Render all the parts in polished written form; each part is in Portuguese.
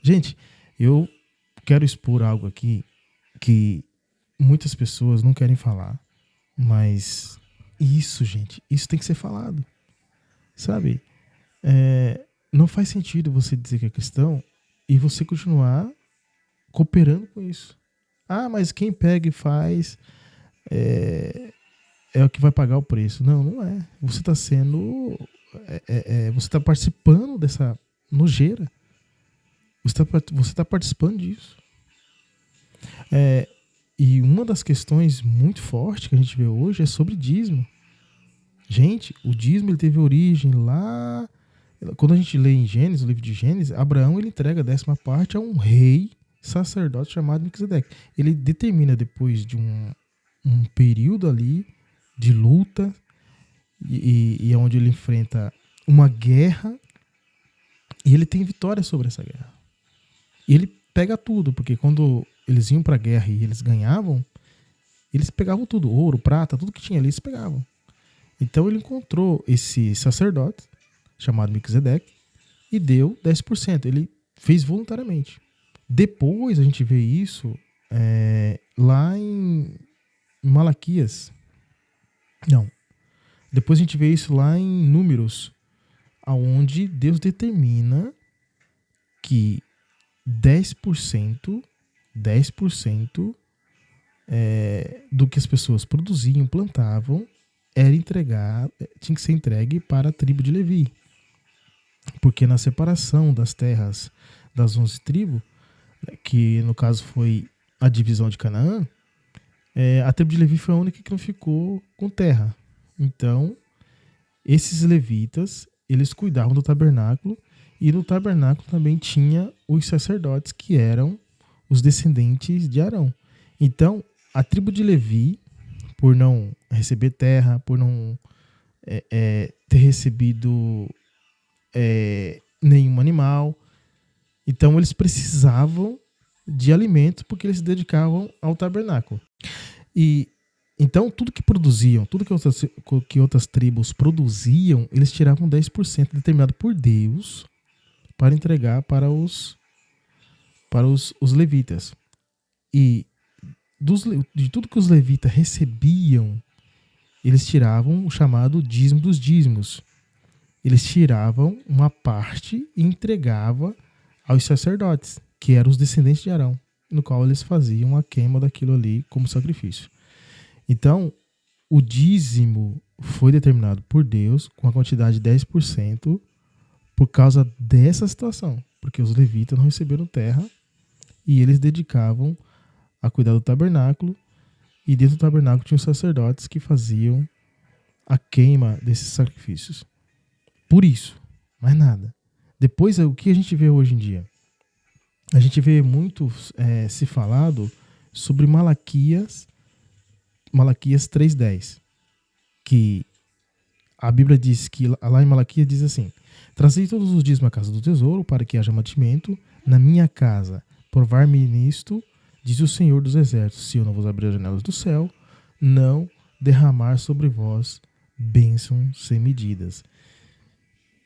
Gente, eu quero expor algo aqui que muitas pessoas não querem falar, mas isso, gente, isso tem que ser falado, sabe? Não faz sentido você dizer que é cristão e você continuar cooperando com isso. Ah, mas quem pega e faz é o que vai pagar o preço. Não, não é. Você está sendo. Você está participando dessa nojeira. Você tá participando disso. E uma das questões muito fortes que a gente vê hoje é sobre dízimo. Gente, o dízimo ele teve origem lá. Quando a gente lê em Gênesis, o livro de Gênesis, Abraão ele entrega a 10ª parte a um rei sacerdote chamado Melquisedeque. Ele determina depois de um período ali de luta e onde ele enfrenta uma guerra e ele tem vitória sobre essa guerra. E ele pega tudo, porque quando eles iam para a guerra e eles ganhavam, eles pegavam tudo, ouro, prata, tudo que tinha ali eles pegavam. Então ele encontrou esse sacerdote chamado Melquisedeque e deu 10%. Ele fez voluntariamente. Depois a gente vê isso lá em Malaquias. Não. Depois a gente vê isso lá em Números, aonde Deus determina que 10% do que as pessoas produziam, plantavam, tinha que ser entregue para a tribo de Levi. Porque na separação das terras das 11 tribos, que no caso foi a divisão de Canaã, a tribo de Levi foi a única que não ficou com terra. Então, esses levitas, eles cuidavam do tabernáculo, e no tabernáculo também tinha os sacerdotes, que eram os descendentes de Arão. Então, a tribo de Levi, por não receber terra, por não ter recebido nenhum animal, então eles precisavam de alimento porque eles se dedicavam ao tabernáculo. E então tudo que produziam, tudo que outras tribos produziam, eles tiravam 10% determinado por Deus para entregar para os levitas. E de tudo que os levitas recebiam, eles tiravam o chamado dízimo dos dízimos. Eles tiravam uma parte e entregavam aos sacerdotes, que eram os descendentes de Arão, no qual eles faziam a queima daquilo ali como sacrifício. Então, o dízimo foi determinado por Deus com a quantidade de 10% por causa dessa situação, porque os levitas não receberam terra e eles dedicavam a cuidar do tabernáculo, e dentro do tabernáculo tinham os sacerdotes que faziam a queima desses sacrifícios. Por isso, mais nada. Depois, o que a gente vê hoje em dia? A gente vê muito se falado sobre Malaquias 3:10, que a Bíblia diz que, lá em Malaquias diz assim: trazei todos os dízimos à casa do tesouro, para que haja mantimento na minha casa. Provar-me nisto, diz o Senhor dos Exércitos, se eu não vos abrir as janelas do céu, não derramar sobre vós bênçãos sem medidas.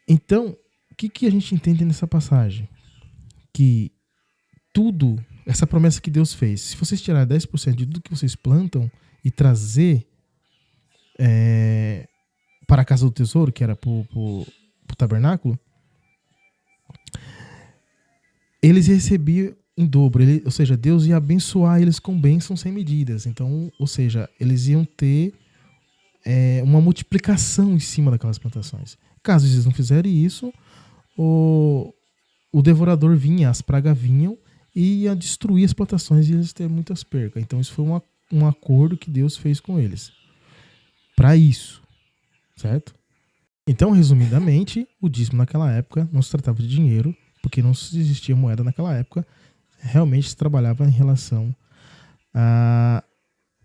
Então, o que a gente entende nessa passagem? Que tudo, essa promessa que Deus fez, se vocês tirarem 10% de tudo que vocês plantam e trazer para a casa do tesouro, que era para o tabernáculo, eles recebiam em dobro, ou seja, Deus ia abençoar eles com bênçãos sem medidas. Então, ou seja, eles iam ter uma multiplicação em cima daquelas plantações. Caso eles não fizerem isso, o devorador vinha, as pragas vinham e ia destruir as plantações e eles ter muitas percas. Então isso foi um acordo que Deus fez com eles para isso, certo? Então, resumidamente, o dízimo naquela época não se tratava de dinheiro, porque não existia moeda naquela época, realmente se trabalhava em relação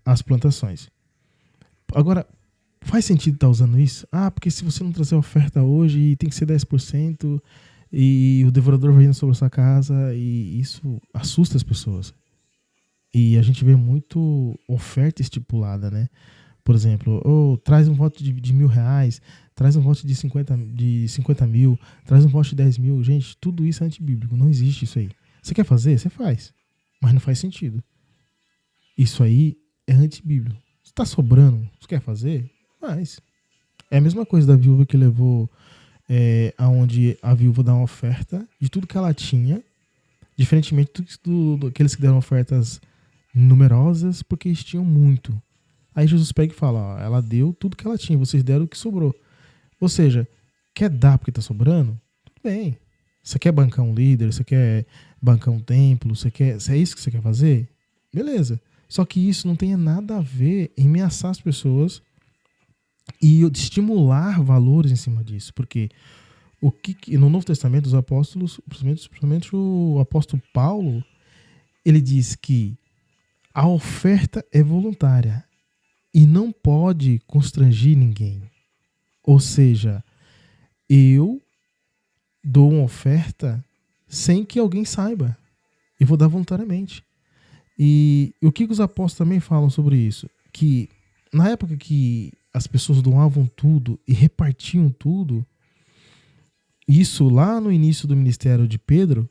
às plantações. Agora, faz sentido estar usando isso? Porque se você não trazer oferta hoje, tem que ser 10%, e o devorador vai indo sobre a sua casa, e isso assusta as pessoas. E a gente vê muito oferta estipulada, né? Por exemplo, traz um voto de R$1.000, traz um voto de 50 mil, traz um voto de 10 mil. Gente, tudo isso é antibíblico, não existe isso aí. Você quer fazer? Você faz. Mas não faz sentido. Isso aí é antibíblico. Se tá sobrando, você quer fazer? Faz. É a mesma coisa da viúva que levou aonde a viúva dá uma oferta de tudo que ela tinha, diferentemente daqueles que deram ofertas numerosas, porque eles tinham muito. Aí Jesus pega e fala, ó, ela deu tudo que ela tinha, vocês deram o que sobrou. Ou seja, quer dar porque tá sobrando? Tudo bem. Você quer bancar um líder, você quer bancar um templo, se é isso que você quer fazer? Beleza. Só que isso não tem nada a ver em ameaçar as pessoas e estimular valores em cima disso. Porque no Novo Testamento, os apóstolos, principalmente o apóstolo Paulo, ele diz que a oferta é voluntária e não pode constranger ninguém. Ou seja, eu dou uma oferta sem que alguém saiba. E vou dar voluntariamente. E o que os apóstolos também falam sobre isso? Que na época que as pessoas doavam tudo e repartiam tudo, isso lá no início do ministério de Pedro,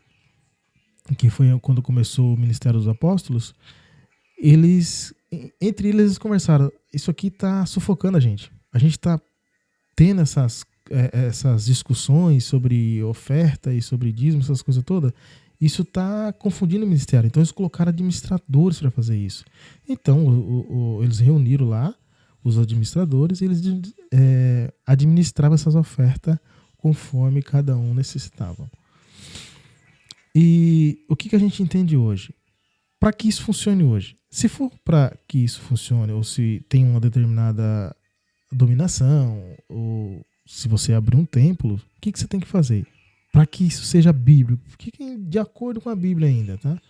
que foi quando começou o ministério dos apóstolos, entre eles conversaram, isso aqui está sufocando a gente. A gente está tendo essas discussões sobre oferta e sobre dízimo, essas coisas todas. Isso está confundindo o ministério. Então eles colocaram administradores para fazer isso. Então eles reuniram lá os administradores e eles administravam essas ofertas conforme cada um necessitava. E o que a gente entende hoje? Para que isso funcione hoje? Se for para que isso funcione, ou se tem uma determinada dominação, ou se você abrir um templo, o que você tem que fazer? Para que isso seja bíblico, fiquem de acordo com a Bíblia ainda, tá?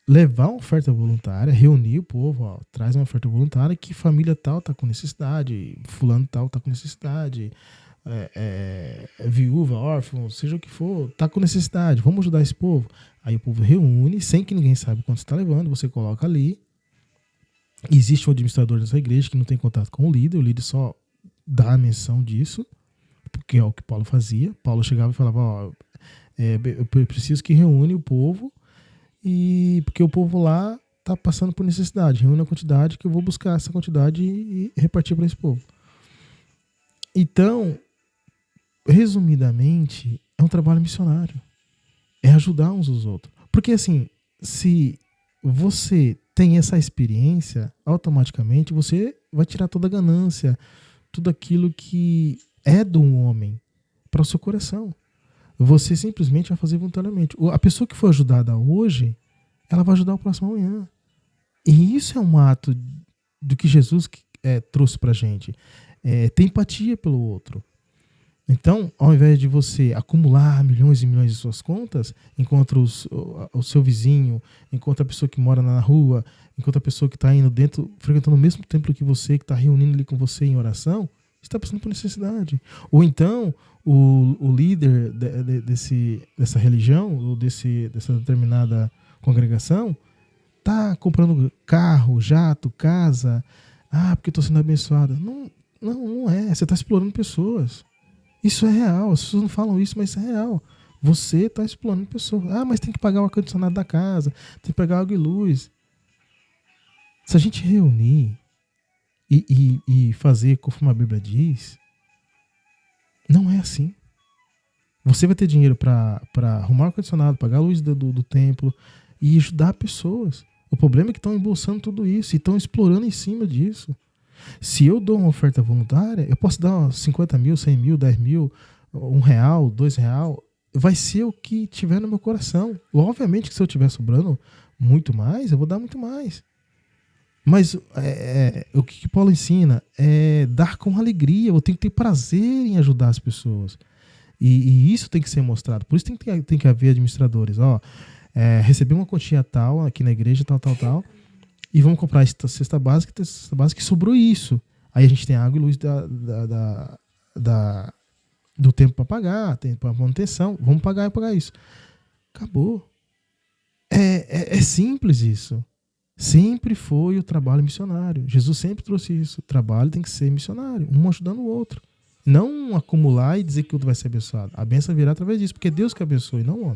Levar uma oferta voluntária, reunir o povo, ó, traz uma oferta voluntária que família tal tá com necessidade, fulano tal tá com necessidade, viúva, órfão, seja o que for, tá com necessidade, vamos ajudar esse povo. Aí o povo reúne, sem que ninguém saiba quanto você está levando, você coloca ali. Existe um administrador nessa igreja que não tem contato com o líder só dá a menção disso, porque é o que Paulo fazia. Paulo chegava e falava, ó, eu preciso que reúne o povo, e porque o povo lá está passando por necessidade, reúne a quantidade que eu vou buscar essa quantidade e repartir para esse povo. Então, resumidamente, é um trabalho missionário. É ajudar uns aos outros. Porque assim, se você tem essa experiência, automaticamente você vai tirar toda a ganância, tudo aquilo que é do homem para o seu coração. Você simplesmente vai fazer voluntariamente. A pessoa que foi ajudada hoje, ela vai ajudar o próximo amanhã. E isso é um ato do que Jesus trouxe para a gente. Ter empatia pelo outro. Então, ao invés de você acumular milhões e milhões de suas contas, enquanto o seu vizinho, enquanto a pessoa que mora na rua, enquanto a pessoa que está indo dentro, frequentando o mesmo templo que você, que está reunindo ali com você em oração, está passando por necessidade. Ou então, o líder dessa religião, ou dessa determinada congregação, está comprando carro, jato, casa, porque estou sendo abençoada. Não é. Você está explorando pessoas. Isso é real, as pessoas não falam isso, mas isso é real. Você está explorando pessoas. Mas tem que pagar o ar-condicionado da casa, tem que pagar água e luz. Se a gente reunir e fazer conforme a Bíblia diz, não é assim. Você vai ter dinheiro para arrumar o ar-condicionado, pagar a luz do templo e ajudar pessoas. O problema é que estão embolsando tudo isso e estão explorando em cima disso. Se eu dou uma oferta voluntária, eu posso dar 50 mil, 100 mil, 10 mil, R$1, R$2, vai ser o que tiver no meu coração. Obviamente que se eu estiver sobrando muito mais, eu vou dar muito mais. Mas o que Paulo ensina é dar com alegria, eu tenho que ter prazer em ajudar as pessoas. E isso tem que ser mostrado. Por isso tem que haver administradores. Receber uma quantia tal aqui na igreja, tal. E vamos comprar essa cesta básica que sobrou isso. Aí a gente tem água e luz do tempo para pagar, tempo para manutenção. Vamos pagar isso. Acabou. É simples isso. Sempre foi o trabalho missionário. Jesus sempre trouxe isso. O trabalho tem que ser missionário, um ajudando o outro. Não acumular e dizer que o outro vai ser abençoado. A bênção virá através disso, porque é Deus que abençoa e não o homem.